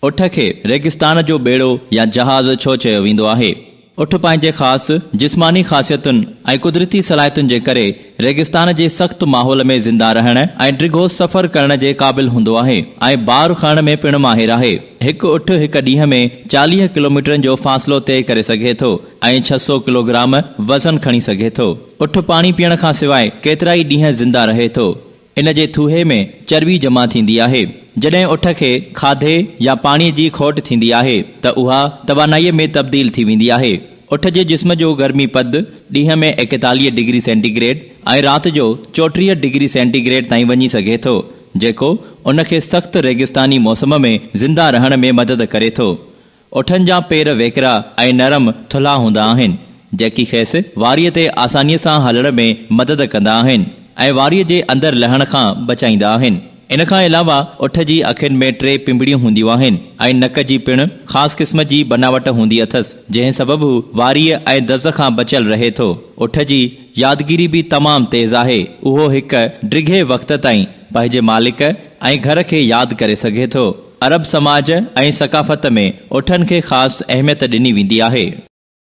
उठ खे रेगिस्तान जो बेड़ो या जहाज़ छो चयो वेंदो आहे? उठ पंहिंजे ख़ासि जिस्मानी ख़ासियतुनि ऐं कुदरती सलाहियतुनि जे करे रेगिस्तान जे सख़्त माहौल में ज़िंदा रहण ऐं डिघो सफ़र करण जे क़ाबिल हूंदो आहे ऐं बार खणण में पिणु माहिर आहे। हिकु उठ हिकु ॾींहं में 40 किलोमीटरनि जो फ़ासिलो तय करे सघे थो ऐं 600 किलोग्राम वज़न खणी सघे थो। उठ पाणी पीअण खां सवाइ केतिरा ई ॾींहं ज़िंदा रहे थो। इन जे थूहे में चर्बी जमा थींदी आहे। जॾहिं उठ खे खाधे या पाणीअ जी खोट थींदी आहे त उहा तवानाईअ में तब्दील थी वेंदी आहे। उठ जे जिस्म जो गर्मी पद ॾींहं में 41 डिग्री सेंटीग्रेड ऐं राति जो 34 डिग्री सेंटीग्रेड ताईं वञी सघे थो, जेको उन खे सख़्त रेगिस्तानी मौसम में ज़िंदा रहण में मदद करे थो। उठनि जा पेर वेकरा ऐं नरम थुल्हा हूंदा आहिनि, जेकी खेसि वारीअ ते आसानीअ सां हलण में मदद कंदा आहिनि ऐं वारीअ जे अंदरि लहण खां बचाईंदा आहिनि। इन खां अलावा उठ जी अखियुनि में 3 पिंबड़ियूं हूंदियूं आहिनि ऐं नक जी पिणु ख़ासि क़िस्म जी बनावट हूंदी अथसि, जंहिं सबबु वारीअ ऐं दज़ खां बचियल रहे थो। उठ जी यादगिरी बि तमामु तेज़ आहे। उहो हिकु डिघे वक़्त ताईं पंहिंजे मालिक ऐं घर खे यादि करे सघे थो। अरब समाज ऐं सक़ाफ़त में उठनि खे ख़ासि अहमियत ॾिनी वेंदी आहे।